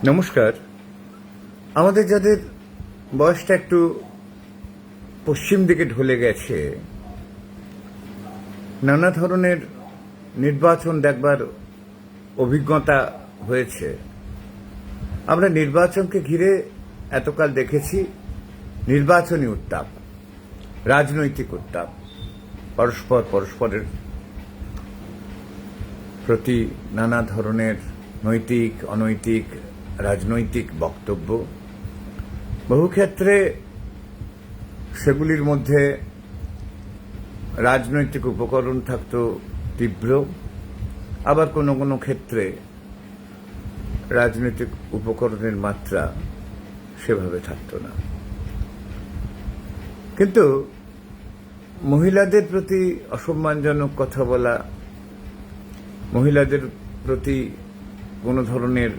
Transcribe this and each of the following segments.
নমস্কার। আমাদের যাদের বয়সটা একটু পশ্চিম দিকে ঢলে গেছে, নানা ধরনের নির্বাচন দেখবার অভিজ্ঞতা হয়েছে। আমরা নির্বাচনকে ঘিরে এতকাল দেখেছি নির্বাচনী উত্তাপ, রাজনৈতিক উত্তাপ, পরস্পরের প্রতি নানা ধরনের নৈতিক অনৈতিক রাজনৈতিক বক্তব্য। বহু ক্ষেত্রে সেগুলির মধ্যে রাজনৈতিক উপকরণ থাকত তীব্র, আবার কোনো কোনো ক্ষেত্রে রাজনৈতিক উপকরণের মাত্রা সেভাবে থাকত না। কিন্তু মহিলাদের প্রতি অসম্মানজনক কথা বলা, মহিলাদের প্রতি কোনো ধরনের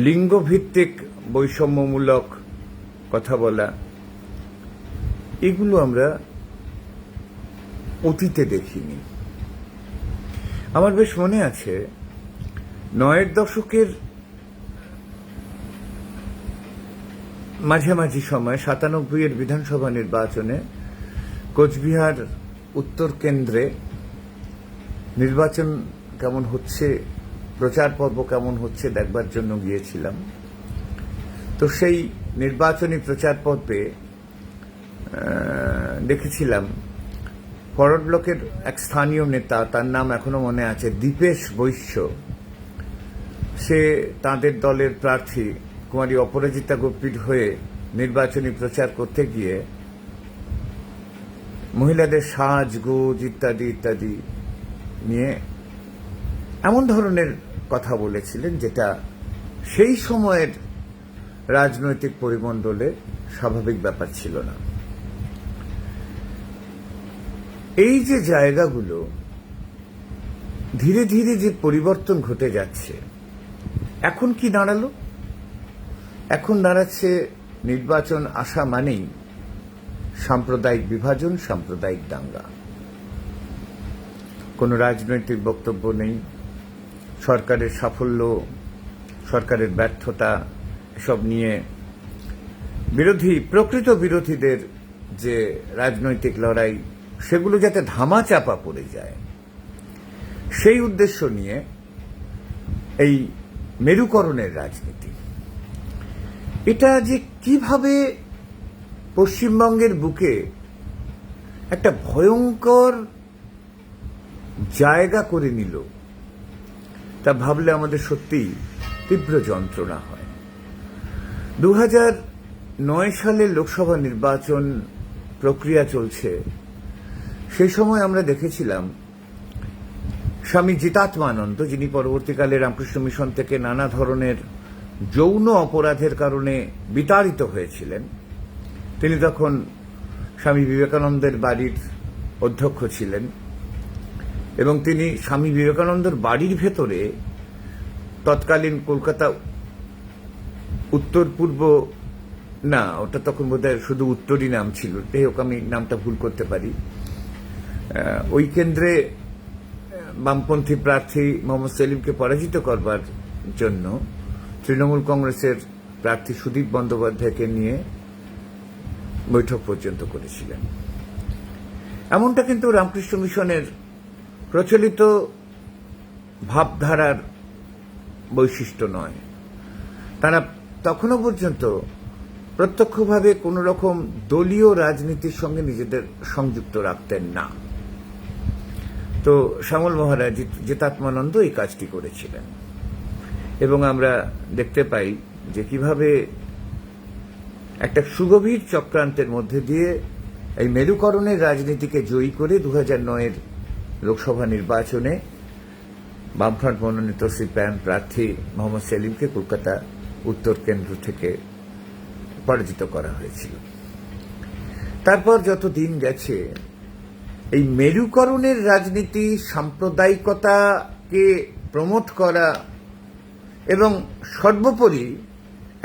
লিঙ্গভিত্তিক বৈষম্যমূলক কথা বলা, এগুলো আমরা অতীতে দেখিনি। আমার বেশ মনে আছে ৯-এর দশকের মাঝামাঝি সময় ৯৭-এর বিধানসভা নির্বাচনে কোচবিহার উত্তর কেন্দ্রে নির্বাচন কেমন হচ্ছে, প্রচার পর্ব কেমন হচ্ছে দেখবার জন্য গিয়েছিলাম। তো সেই নির্বাচনী প্রচার পর্বে দেখেছিলাম ফরওয়ার্ড ব্লকের এক স্থানীয় নেতা, তার নাম এখনো মনে আছে, দীপেশ বৈশ্য। সে তাঁদের দলের প্রার্থী কুমারী অপরাজিতা গোপীর হয়ে নির্বাচনী প্রচার করতে গিয়ে মহিলাদের সাজগোজ ইত্যাদি ইত্যাদি নিয়ে এমন ধরনের কথা বলেছিলেন যেটা সেই সময়ের রাজনৈতিক পরিমণ্ডলে স্বাভাবিক ব্যাপার ছিল না। এই যে জায়গাগুলো ধীরে ধীরে যে পরিবর্তন ঘটে যাচ্ছে, এখন কি দাঁড়ালো? এখন দাঁড়াচ্ছে নির্বাচন আসা মানেই সাম্প্রদায়িক বিভাজন, সাম্প্রদায়িক দাঙ্গা। কোনো রাজনৈতিক বক্তব্য নেই, সরকারের সাফল্য, সরকারের ব্যর্থতা, এসব নিয়ে প্রকৃত বিরোধীদের যে রাজনৈতিক লড়াই, সেগুলো যাতে ধামাচাপা পড়ে যায়, সেই উদ্দেশ্য নিয়ে এই মেরুকরণের রাজনীতি। এটা যে কিভাবে পশ্চিমবঙ্গের বুকে একটা ভয়ঙ্কর জায়গা করে নিল, তা ভাবলে আমাদের সত্যিই তীব্র যন্ত্রণা হয়। ২০০৯ সালে লোকসভা নির্বাচন প্রক্রিয়া চলছে, সেই সময় আমরা দেখেছিলাম স্বামী জিতাত্মানন্দ, যিনি পরবর্তীকালে রামকৃষ্ণ মিশন থেকে নানা ধরনের যৌন অপরাধের কারণে বিতাড়িত হয়েছিলেন। তিনি তখন স্বামী বিবেকানন্দের বাড়ির অধ্যক্ষ ছিলেন এবং তিনি স্বামী বিবেকানন্দের বাড়ির ভেতরে তৎকালীন কলকাতা উত্তর পূর্ব, না ওটা তখন বোধহয় শুধু উত্তরই নাম ছিল, যাই হোক আমি নামটা ভুল করতে পারি, ওই কেন্দ্রে বামপন্থী প্রার্থী মোহাম্মদ সেলিমকে পরাজিত করবার জন্য তৃণমূল কংগ্রেসের প্রার্থী সুদীপ বন্দ্যোপাধ্যায়কে নিয়ে বৈঠক পর্যন্ত করেছিলেন। এমনটা কিন্তু রামকৃষ্ণ মিশনের প্রচলিত ভাবধারার বৈশিষ্ট্য নয়। তারা তখনও পর্যন্ত প্রত্যক্ষভাবে কোনো রকম দলীয় রাজনীতির সঙ্গে নিজেদের সংযুক্ত রাখতেন না। তো শ্যামল মহারাজ জিতাত্মানন্দ এই কাজটি করেছিলেন এবং আমরা দেখতে পাই যে কিভাবে একটা সুগভীর চক্রান্তের মধ্যে দিয়ে এই মেরুকরণের রাজনীতিকে জয়ী করে ২০০৯-এর লোকসভা নির্বাচনে বামফ্রন্ট মনোনীত সিপিআইএম প্রার্থী মোহাম্মদ সেলিমকে কলকাতা উত্তর কেন্দ্র থেকে পরাজিত করা হয়েছিল। তারপর যত দিন গেছে, এই মেরুকরণের রাজনীতি, সাম্প্রদায়িকতাকে প্রমোট করা এবং সর্বোপরি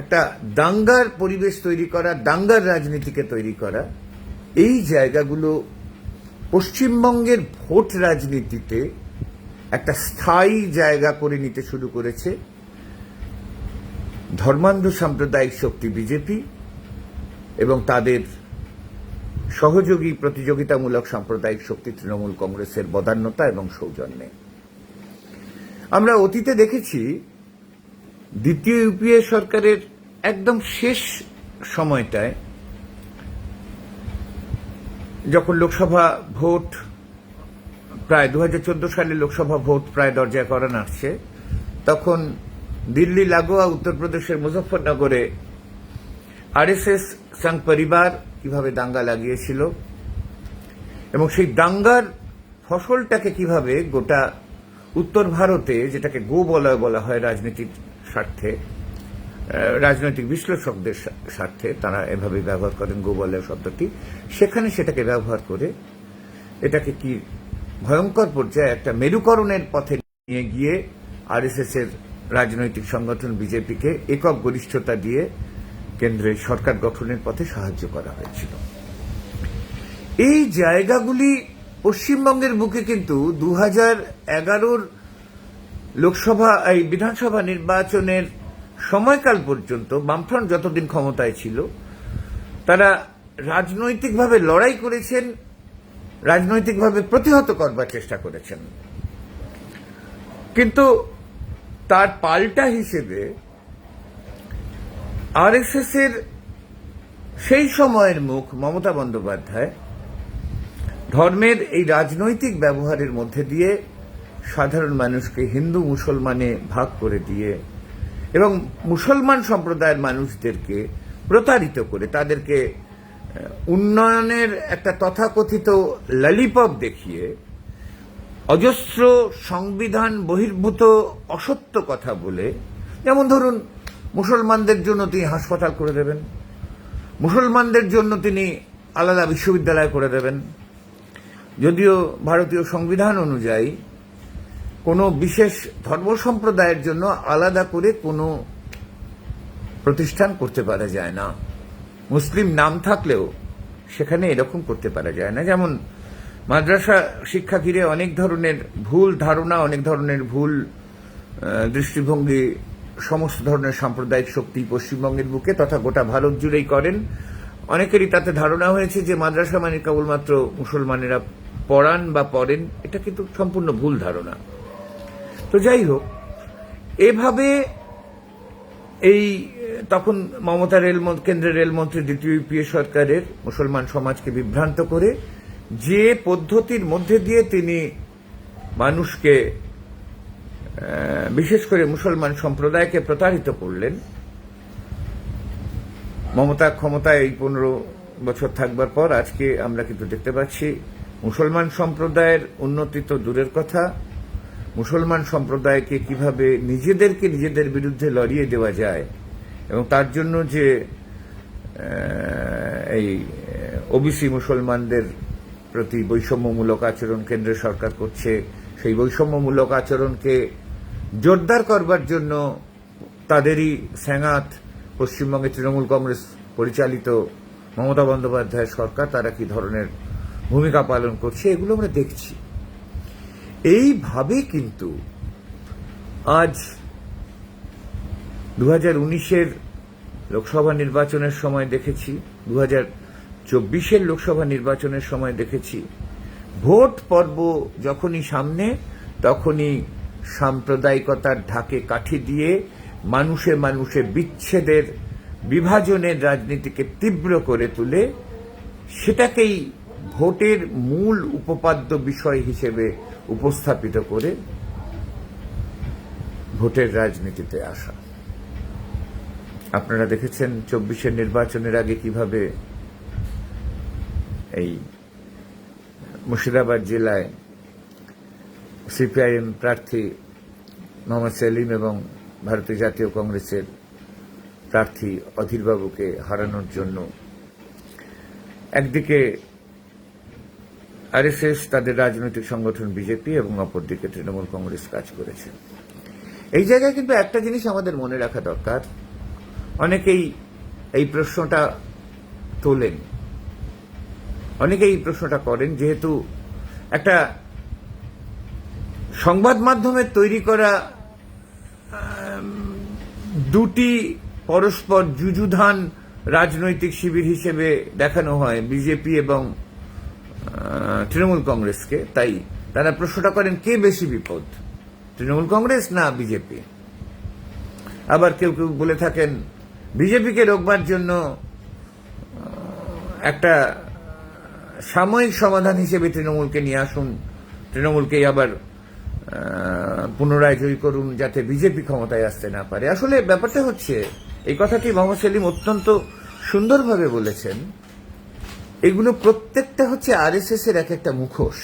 একটা দাঙ্গার পরিবেশ তৈরি করা, দাঙ্গার রাজনীতিকে তৈরি করা, এই জায়গাগুলো পশ্চিমবঙ্গের ভোট রাজনীতিতে একটা স্থায়ী জায়গা করে নিতে শুরু করেছে ধর্মান্ধ সাম্প্রদায়িক শক্তি বিজেপি এবং তাদের সহযোগী প্রতিযোগিতামূলক সাম্প্রদায়িক শক্তি তৃণমূল কংগ্রেসের বদান্যতা এবং সৌজন্যে। আমরা অতীতে দেখেছি দ্বিতীয় ইউপিএ সরকারের একদম শেষ সময়টায় যখন লোকসভা ভোট প্রায় 2014 সালে লোকসভা ভোট প্রায় দরজায় করা নাড়ছে, তখন দিল্লি লাগোয়া উত্তরপ্রদেশের মুজফ্ফরনগরে আরএসএস সংঘ পরিবার কিভাবে দাঙ্গা লাগিয়েছিল এবং সেই দাঙ্গার ফসলটাকে কিভাবে গোটা উত্তর ভারতে, যেটাকে গোবলয় বলা হয় রাজনৈতিক স্বার্থে, রাজনৈতিক বিশ্লেষকদের স্বার্থে তারা এভাবে ব্যবহার করেন গোবলয় শব্দটি, সেখানে সেটাকে ব্যবহার করে এটাকে কি ভয়ঙ্কর পর্যায়ে একটা মেরুকরণের পথে নিয়ে গিয়ে আরএসএস এর রাজনৈতিক সংগঠন বিজেপিকে একক গরিষ্ঠতা দিয়ে কেন্দ্রে সরকার গঠনের পথে সাহায্য করা হয়েছিল। এই জায়গাগুলি পশ্চিমবঙ্গের বুকে কিন্তু 2011 লোকসভা এই বিধানসভা নির্বাচনের সময়কাল পর্যন্ত বামফ্রন্ট যতদিন ক্ষমতায় ছিল তারা রাজনৈতিকভাবে লড়াই করেছেন, রাজনৈতিকভাবে প্রতিহত করবার চেষ্টা করেছেন। কিন্তু তার পাল্টা হিসেবে আরএসএস এর সেই সময়ের মুখ মমতা বন্দ্যোপাধ্যায় ধর্মের এই রাজনৈতিক ব্যবহারের মধ্যে দিয়ে সাধারণ মানুষকে হিন্দু মুসলমানে ভাগ করে দিয়ে এবং মুসলমান সম্প্রদায়ের মানুষদেরকে প্রতারিত করে তাদেরকে উন্নয়নের একটা তথাকথিত ললিপপ দেখিয়ে অজস্র সংবিধান বহির্ভূত অসত্য কথা বলে, যেমন ধরুন মুসলমানদের জন্য তিনি হাসপাতাল করে দেবেন, মুসলমানদের জন্য তিনি আলাদা বিশ্ববিদ্যালয় করে দেবেন, যদিও ভারতীয় সংবিধান অনুযায়ী কোনো বিশেষ ধর্ম সম্প্রদায়ের জন্য আলাদা করে কোনো প্রতিষ্ঠান করতে পারা যায় না। মুসলিম নাম থাকলেও সেখানে এরকম করতে পারা যায় না। যেমন মাদ্রাসা শিক্ষা ঘিরে অনেক ধরনের ভুল ধারণা, অনেক ধরনের ভুল দৃষ্টিভঙ্গি সমস্ত ধরনের সাম্প্রদায়িক শক্তি পশ্চিমবঙ্গের বুকে তথা গোটা ভারত জুড়েই করেন। অনেকেরই তাতে ধারণা হয়েছে যে মাদ্রাসা মানে কেবলমাত্র মুসলমানেরা পড়ান বা পড়েন, এটা কিন্তু সম্পূর্ণ ভুল ধারণা। তো যাই হোক, এভাবে এই তখন মমতা কেন্দ্রের রেলমন্ত্রী দ্বিতীয় ইউপিএ সরকারের মুসলমান সমাজকে বিভ্রান্ত করে যে পদ্ধতির মধ্যে দিয়ে তিনি মানুষকে, বিশেষ করে মুসলমান সম্প্রদায়কে প্রতারিত করলেন, মমতা ক্ষমতায় এই 15 বছর থাকবার পর আজকে আমরা কিন্তু দেখতে পাচ্ছি মুসলমান সম্প্রদায়ের উন্নতি তো দূরের কথা, মুসলমান সম্প্রদায়কে কিভাবে নিজেদের বিরুদ্ধে লড়িয়ে দেওয়া যায় এবং তার জন্য যে এই ওবিসি মুসলমানদের প্রতি বৈষম্যমূলক আচরণ কেন্দ্র সরকার করছে, সেই বৈষম্যমূলক আচরণকে জোরদার করবার জন্য তাদেরই স্যাঙাত পশ্চিমবঙ্গে তৃণমূল কংগ্রেস পরিচালিত মমতা বন্দ্যোপাধ্যায়ের সরকার, তারা কি ধরনের ভূমিকা পালন করছে এগুলো আমরা দেখছি। এইভাবে কিন্তু আজ 2019-এর লোকসভা নির্বাচনের সময় দেখেছি, 2024-এর লোকসভা নির্বাচনের সময় দেখেছি, ভোট পর্ব যখনই সামনে তখনই সাম্প্রদায়িকতার ঢাকে কাঠি দিয়ে মানুষে মানুষে বিচ্ছেদের, বিভাজনের রাজনীতিকে তীব্র করে তুলে সেটাকেই ভোটের মূল উপপাদ্য বিষয় হিসেবে উপস্থাপিত করে ভোটের রাজনীতিতে আসা। আপনারা দেখেছেন 24-এর নির্বাচনের আগে কিভাবে এই মুর্শিদাবাদ জেলায় সিপিআইএম প্রার্থী মোহাম্মদ সেলিম এবং ভারতীয় জাতীয় কংগ্রেসের প্রার্থী অধীরবাবুকে হারানোর জন্য একদিকে আরএসএস তাদের রাজনৈতিক সংগঠন বিজেপি এবং অপরদিকে তৃণমূল কংগ্রেস কাজ করেছে। এই জায়গায় কিন্তু একটা জিনিস আমাদের মনে রাখা দরকার, অনেকেই এই প্রশ্নটা তোলেন, অনেকেই এই প্রশ্নটা করেন, যেহেতু একটা সংবাদ মাধ্যমের তৈরি করা দুটি পরস্পর যুযুধান রাজনৈতিক শিবির হিসেবে দেখানো হয় বিজেপি এবং তৃণমূল কংগ্রেসকে, তাই তারা প্রশ্নটা করেন কে বেশি বিপদ, তৃণমূল কংগ্রেস না বিজেপি। আবার কেউ কেউ বলে থাকেন বিজেপিকে রোকবার জন্য একটা সাময়িক সমাধান হিসেবে তৃণমূলকে নিয়ে আসুন, তৃণমূলকেই আবার পুনরায় জয়ী করুন যাতে বিজেপি ক্ষমতায় আসতে না পারে। আসলে ব্যাপারটা হচ্ছে, এই কথাটি মোহাম্মদ সেলিম অত্যন্ত সুন্দরভাবে বলেছেন, এগুলো প্রত্যেকটা হচ্ছে আরএসএস এর এক একটা মুখোশ।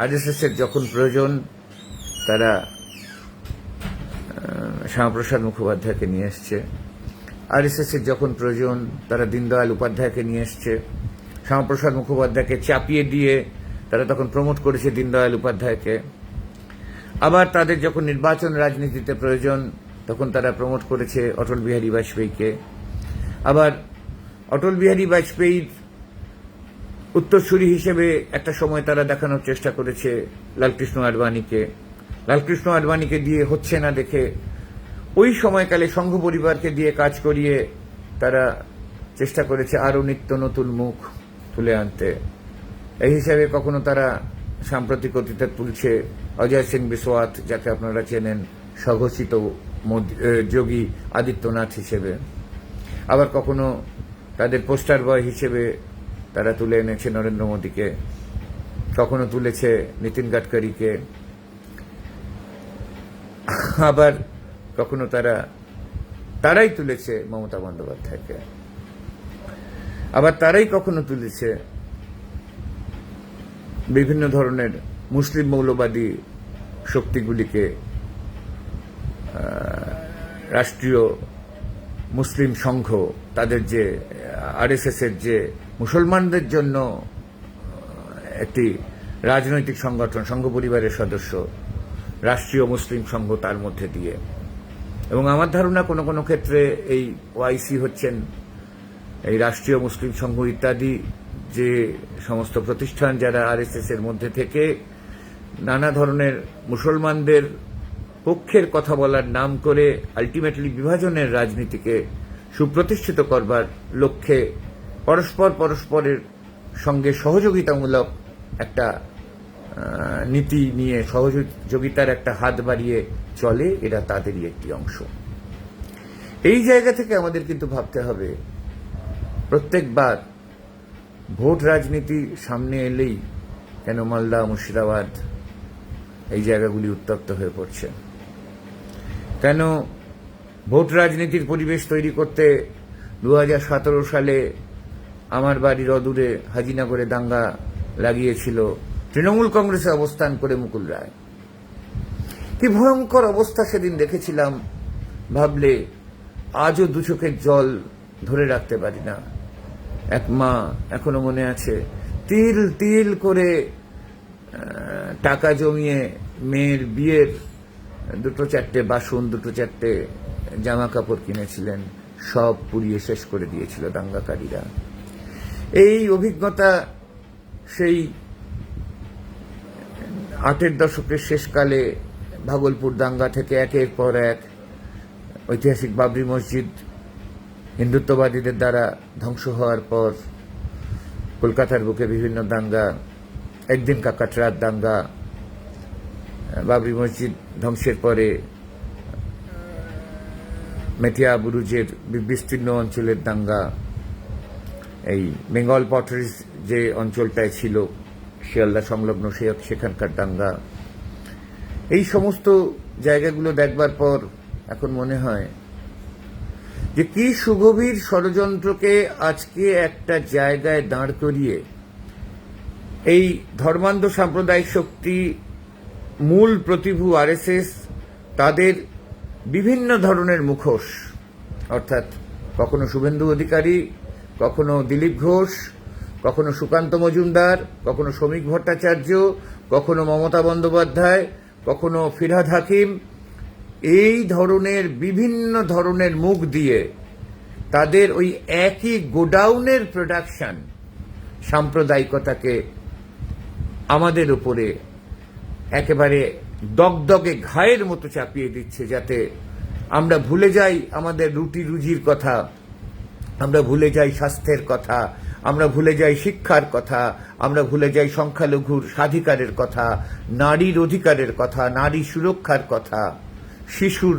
আরএসএস এর যখন প্রয়োজন তারা শ্যামাপ্রসাদ মুখোপাধ্যায়কে নিয়ে এসছে, আরএসএস এর যখন প্রয়োজন তারা দীনদয়াল উপাধ্যায়কে নিয়ে এসছে, শ্যামাপ্রসাদ মুখোপাধ্যায়কে চাপিয়ে দিয়ে তারা তখন প্রমোট করেছে দীনদয়াল উপাধ্যায়কে। আবার তাদের যখন নির্বাচন রাজনীতিতে প্রয়োজন তখন তারা প্রমোট করেছে অটল বিহারী বাজপেয়ীকে। আবার অটল বিহারী বাজপেয়ীর উত্তরসূরি হিসেবে একটা সময় তারা দেখানোর চেষ্টা করেছে লালকৃষ্ণ আডবাণীকে। লালকৃষ্ণ আডবাণীকে দিয়ে হচ্ছে না দেখে ওই সময়কালে সংঘ পরিবারকে দিয়ে কাজ করিয়ে তারা চেষ্টা করেছে আরও নিত্য নতুন মুখ তুলে আনতে। এই হিসাবে কখনো তারা সাম্প্রতিক অতীতে তুলছে অজয় সিং বিসওয়াত, যাকে আপনারা চেনেন স্বঘোষিত যোগী আদিত্যনাথ হিসেবে। আবার কখনো তাদের পোস্টার বয় হিসেবে তারা তুলে এনেছে নরেন্দ্র মোদীকে, কখনো তুলেছে নীতিন গাডকারিকে, আবার কখনো তারাই তুলেছে মমতা বন্দ্যোপাধ্যায়কে, আবার তারাই কখনো তুলেছে বিভিন্ন ধরনের মুসলিম মৌলবাদী শক্তিগুলিকে, রাষ্ট্রীয় মুসলিম সংঘ, তাদের যে আরএসএস এর যে মুসলমানদের জন্য একটি রাজনৈতিক সংগঠন, সংঘ পরিবারের সদস্য, রাষ্ট্রীয় মুসলিম সংঘ, তার মধ্যে দিয়ে। এবং আমার ধারণা কোনো কোনো ক্ষেত্রে এই ওআইসি হচ্ছেন এই রাষ্ট্রীয় মুসলিম সংঘ ইত্যাদি যে সমস্ত প্রতিষ্ঠান যারা আরএসএস এর মধ্যে থেকে নানা ধরনের মুসলমানদের পক্ষের কথা বলার নাম করে আলটিমেটলি বিভাজনের রাজনীতিকে সুপ্রতিষ্ঠিত করবার লক্ষ্যে পরস্পরের সঙ্গে সহযোগিতামূলক একটা নীতি নিয়ে সহযোগিতার একটা হাত বাড়িয়ে চলে, এরা তাদেরই একটি অংশ। এই জায়গা থেকে আমাদের কিন্তু ভাবতে হবে, প্রত্যেকবার ভোট রাজনীতি সামনে এলেই কেন মালদা, মুর্শিদাবাদ এই জায়গাগুলি উত্তপ্ত হয়ে পড়ছে? কেন ভোট রাজনীতির পরিবেশ তৈরি করতে 2017 সালে আমার বাড়ির অদূরে হাজিনগরে দাঙ্গা লাগিয়েছিল তৃণমূল কংগ্রেসে অবস্থান করে মুকুল রায়? কি ভয়ঙ্কর অবস্থা সেদিন দেখেছিলাম, ভাবলে আজও দু চোখের জল ধরে রাখতে পারি না। এক মা, এখনো মনে আছে, তিল তিল করে টাকা জমিয়ে মেয়ের বিয়ের দুটো চারটে বাসন, দুটো চারটে জামা কাপড় কিনেছিলেন, সব পুড়িয়ে শেষ করে দিয়েছিল দাঙ্গাকারীরা। এই অভিজ্ঞতা সেই 8-এর দশকের শেষকালে ভাগলপুর দাঙ্গা থেকে একের পর এক ঐতিহাসিক বাবরি মসজিদ হিন্দুত্ববাদীদের দ্বারা ধ্বংস হওয়ার পর কলকাতার বুকে বিভিন্ন দাঙ্গা, একদিন কাকাটরার দাঙ্গা, বাবরি মসজিদ ধ্বংসের পরে মেটিয়া বুরুজের বিস্তীর্ণ অঞ্চলের দাঙ্গা, এই বেঙ্গল পটারিজ যে অঞ্চলটায় ছিল শিয়ালদা সংলগ্ন সেখানকার দাঙ্গা, এই সমস্ত জায়গাগুলো দেখবার পর এখন মনে হয় যে কি সুগভীর ষড়যন্ত্রকে আজকে একটা জায়গায় দাঁড় করিয়ে এই ধর্মান্ধ সাম্প্রদায়িক শক্তি, মূল প্রতিভু আরএসএস, তাদের বিভিন্ন ধরনের মুখোশ, অর্থাৎ কখনো শুভেন্দু অধিকারী, কখনো দিলীপ ঘোষ, কখনো সুকান্ত মজুমদার, কখনো শ্রমিক ভট্টাচার্য, কখনো মমতা বন্দ্যোপাধ্যায়, কখনো ফিরহাদ হাকিম, এই ধরনের বিভিন্ন ধরনের মুখ দিয়ে তাদের ওই একই গোডাউনের প্রোডাকশন সাম্প্রদায়িকতাকে আমাদের উপরে একেবারে দগদগে ঘায়ের মতো চাপিয়ে দিচ্ছে, যাতে আমরা ভুলে যাই আমাদের রুটি রুজির কথা, আমরা ভুলে যাই স্বাস্থ্যের কথা, আমরা ভুলে যাই শিক্ষার কথা, আমরা ভুলে যাই সংখ্যালঘুর স্বাধিকারের কথা, নারীর অধিকারের কথা, নারী সুরক্ষার কথা, শিশুর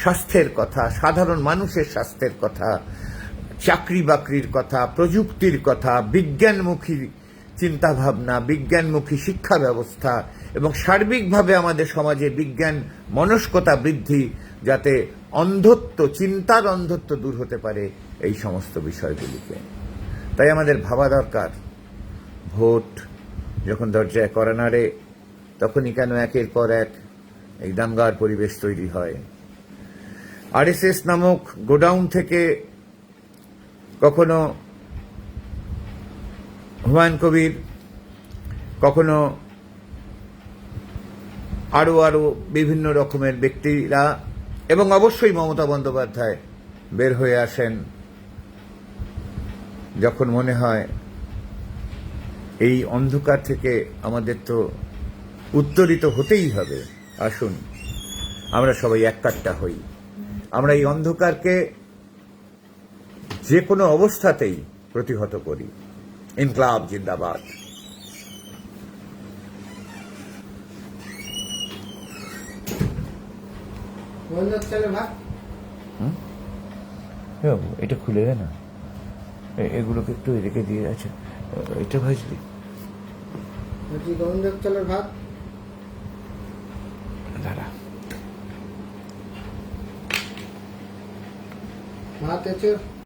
স্বাস্থ্যের কথা, সাধারণ মানুষের স্বাস্থ্যের কথা, চাকরি বাকরির কথা, প্রযুক্তির কথা, বিজ্ঞানমুখী চিন্তাভাবনা, বিজ্ঞানমুখী শিক্ষা ব্যবস্থা এবং সার্বিকভাবে আমাদের সমাজে বিজ্ঞান মনস্কতা বৃদ্ধি, যাতে অন্ধত্ব, চিন্তার অন্ধত্ব দূর হতে পারে, এই সমস্ত বিষয়গুলিকে। তাই আমাদের ভাবা দরকার, ভোট যখন দরজায় কড়া নাড়ে তখনই কেন একের পর এক এই দাঙ্গার পরিবেশ তৈরি হয়। আরএসএস নামক গোডাউন থেকে কখনো হুমায়ুন কবির, কখনো আরো বিভিন্ন রকমের ব্যক্তিরা এবং অবশ্যই মমতা বন্দ্যোপাধ্যায় বের হয়ে আসেন যখন মনে হয় এই অন্ধকার থেকে আমাদের তো উত্তরিত হতেই হবে। আসুন আমরা সবাই এক কাট্টা হই, আমরা এই অন্ধকারকে যে কোনো অবস্থাতেই প্রতিহত করি। ইনকলাব জিন্দাবাদ। এটা খুলে দে না, এগুলোকে একটু রেখে দিয়ে আছে, এটা ভাজলি চালের ভাত দাঁড়া। ভাত আছে।